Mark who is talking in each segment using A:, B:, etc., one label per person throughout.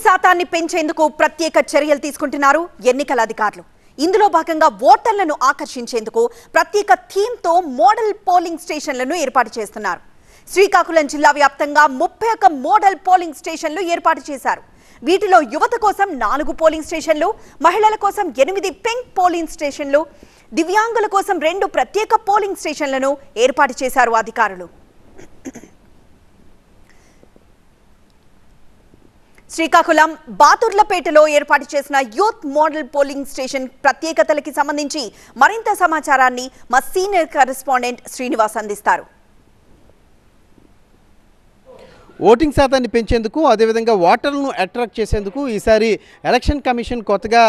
A: శాతాన్ని పెంచేందుకు ప్రత్యేక చర్యలు తీసుకుంటున్నారు ఎన్నికల అధికారులు. ఇందులో భాగంగా ఓటర్లను ఆకర్షించేందుకు ప్రత్యేక థీమ్తో మోడల్ పోలింగ్ స్టేషన్లను ఏర్పాటు చేస్తున్నారు. శ్రీకాకుళం జిల్లా వ్యాప్తంగా 31 మోడల్ పోలింగ్ స్టేషన్లు ఏర్పాటు చేశారు. వీటిలో యువత కోసం 4 పోలింగ్ స్టేషన్లు, మహిళల కోసం 8 పింక్ పోలింగ్ స్టేషన్లు, దివ్యాంగుల కోసం 2 ప్రత్యేక పోలింగ్ స్టేషన్లను ఏర్పాటు చేశారు అధికారులు. శ్రీకాకుళం బాతుర్లపేటలో ఏర్పాటు చేసిన యూత్ మోడల్ పోలింగ్ స్టేషన్ ప్రత్యేకతలకి సంబంధించి మరింత సమాచారాన్ని మా సీనియర్ కరెస్పాండెంట్ శ్రీనివాస్ అందిస్తారు.
B: ఓటింగ్ శాతాన్ని పెంచేందుకు అదేవిధంగా ఓటర్లను అట్రాక్ట్ చేసేందుకు ఈసారి ఎలక్షన్ కమిషన్ కొత్తగా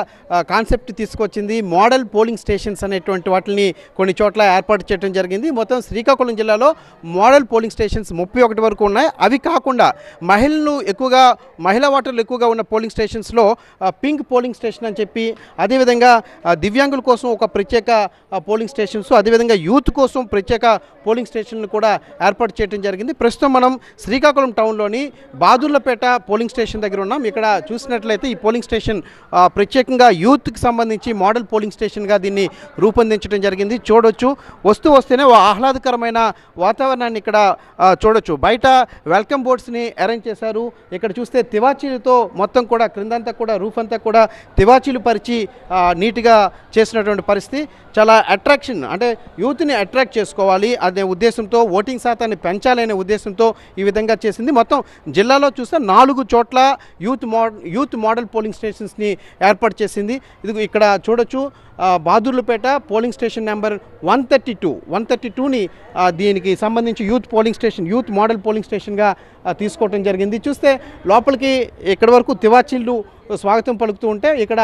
B: కాన్సెప్ట్ తీసుకొచ్చింది. మోడల్ పోలింగ్ స్టేషన్స్ అనేటువంటి వాటిని కొన్ని చోట్ల ఏర్పాటు చేయడం జరిగింది. మొత్తం శ్రీకాకుళం జిల్లాలో మోడల్ పోలింగ్ స్టేషన్స్ 31 వరకు ఉన్నాయి. అవి కాకుండా మహిళా ఓటర్లు ఎక్కువగా ఉన్న పోలింగ్ స్టేషన్స్లో పింక్ పోలింగ్ స్టేషన్ అని చెప్పి, అదేవిధంగా దివ్యాంగుల కోసం ఒక ప్రత్యేక పోలింగ్ స్టేషన్స్, అదేవిధంగా యూత్ కోసం ప్రత్యేక పోలింగ్ స్టేషన్లు కూడా ఏర్పాటు చేయడం జరిగింది. ప్రస్తుతం మనం శ్రీకాకుళం టౌన్లోని బాదుర్లపేట పోలింగ్ స్టేషన్ దగ్గర ఉన్నాం. ఇక్కడ చూసినట్లయితే ఈ పోలింగ్ స్టేషన్ ప్రత్యేకంగా యూత్కి సంబంధించి మోడల్ పోలింగ్ స్టేషన్గా దీన్ని రూపొందించడం జరిగింది. చూడొచ్చు, వస్తేనే ఆహ్లాదకరమైన వాతావరణాన్ని ఇక్కడ చూడొచ్చు. బయట వెల్కమ్ బోర్డ్స్ని అరేంజ్ చేశారు. ఇక్కడ చూస్తే తివాచీలతో మొత్తం కూడా క్రిందంతా కూడా రూఫ్ అంతా కూడా తివాచీలు పరిచి నీట్గా చేసినటువంటి పరిస్థితి. చాలా అట్రాక్షన్, అంటే యూత్ని అట్రాక్ట్ చేసుకోవాలి అనే ఉద్దేశంతో, ఓటింగ్ శాతాన్ని పెంచాలనే ఉద్దేశంతో ఈ విధంగా చేసింది. మొత్తం జిల్లాలో చూస్తే 4 చోట్ల యూత్ మోడల్ పోలింగ్ స్టేషన్స్ని ఏర్పాటు చేసింది. ఇది ఇక్కడ చూడొచ్చు. బాదుర్లపేట పోలింగ్ స్టేషన్ నెంబర్ 132ని దీనికి సంబంధించి యూత్ మోడల్ పోలింగ్ స్టేషన్గా తీసుకోవడం జరిగింది. చూస్తే లోపలికి ఇక్కడ వరకు తివాచీలు స్వాగతం పలుకుతూ ఉంటే, ఇక్కడ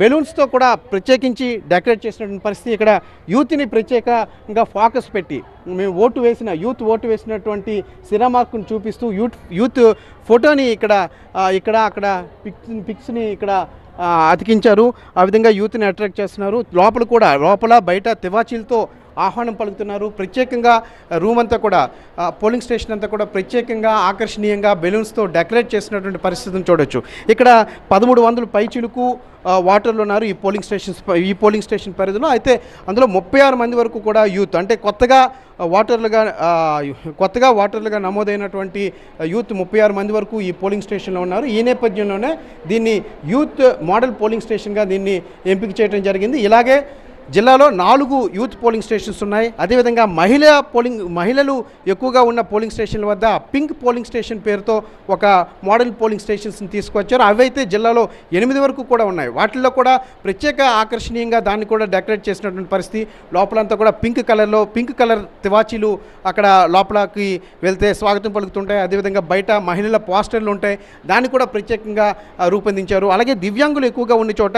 B: బెలూన్స్తో కూడా ప్రత్యేకించి డెకరేట్ చేసినటువంటి పరిస్థితి. ఇక్కడ యూత్ని ప్రత్యేకంగా ఫోకస్ పెట్టి మేము యూత్ ఓటు వేసినటువంటి సిరామార్కుని చూపిస్తూ యూత్ ఫోటోని అక్కడ పిక్స్ని ఇక్కడ అతికించారు. ఆ విధంగా యూత్ని అట్రాక్ట్ చేస్తున్నారు. లోపల బయట తివాచీలతో ఆహ్వానం పలుకుతున్నారు. ప్రత్యేకంగా రూమ్ అంతా కూడా, పోలింగ్ స్టేషన్ అంతా కూడా ప్రత్యేకంగా ఆకర్షణీయంగా బెలూన్స్తో డెకరేట్ చేసినటువంటి పరిస్థితిని చూడొచ్చు. ఇక్కడ 1300 పైచిలుకు ఓటర్లు ఉన్నారు ఈ పోలింగ్ స్టేషన్ పరిధిలో. అయితే అందులో 36 మంది వరకు కూడా యూత్, అంటే కొత్తగా ఓటర్లుగా నమోదైనటువంటి యూత్ 36 మంది వరకు ఈ పోలింగ్ స్టేషన్లో ఉన్నారు. ఈ నేపథ్యంలోనే దీన్ని యూత్ మోడల్ పోలింగ్ స్టేషన్గా దీన్ని ఎంపిక చేయడం జరిగింది. ఇలాగే జిల్లాలో 4 యూత్ పోలింగ్ స్టేషన్స్ ఉన్నాయి. అదేవిధంగా మహిళలు ఎక్కువగా ఉన్న పోలింగ్ స్టేషన్ల వద్ద పింక్ పోలింగ్ స్టేషన్ పేరుతో ఒక మోడల్ పోలింగ్ స్టేషన్స్ని తీసుకొచ్చారు. అవైతే జిల్లాలో 8 వరకు కూడా ఉన్నాయి. వాటిల్లో కూడా ప్రత్యేక ఆకర్షణీయంగా దాన్ని కూడా డెకరేట్ చేసినటువంటి పరిస్థితి. లోపలంతా కూడా పింక్ కలర్ తివాచీలు అక్కడ లోపలికి వెళ్తే స్వాగతం పలుకుతుంటాయి. అదేవిధంగా బయట మహిళల పోస్టర్లు ఉంటాయి, దాన్ని కూడా ప్రత్యేకంగా రూపొందించారు. అలాగే దివ్యాంగులు ఎక్కువగా ఉన్న చోట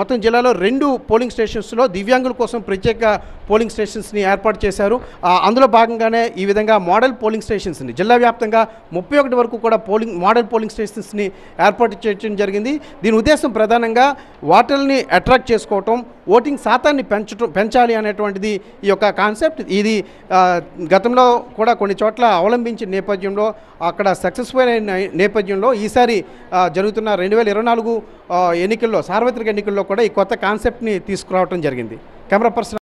B: మొత్తం జిల్లాలో 2 పోలింగ్ స్టేషన్స్లో దివ్యాంగుల కోసం ప్రత్యేక పోలింగ్ స్టేషన్స్ని ఏర్పాటు చేశారు. అందులో భాగంగానే ఈ విధంగా మోడల్ పోలింగ్ స్టేషన్స్ని జిల్లా వ్యాప్తంగా 31 వరకు కూడా మోడల్ పోలింగ్ స్టేషన్స్ని ఏర్పాటు చేయడం జరిగింది. దీని ఉద్దేశం ప్రధానంగా ఓటర్లని అట్రాక్ట్ చేసుకోవటం, ఓటింగ్ శాతాన్ని పెంచాలి అనేటువంటిది ఈ యొక్క కాన్సెప్ట్. ఇది గతంలో కూడా కొన్ని చోట్ల అవలంబించిన నేపథ్యంలో, అక్కడ సక్సెస్ఫుల్ అయిన నేపథ్యంలో ఈసారి జరుగుతున్న 2024 సార్వత్రిక ఎన్నికల్లో కూడా ఈ కొత్త కాన్సెప్ట్ని తీసుకురావడం జరిగింది. Camera person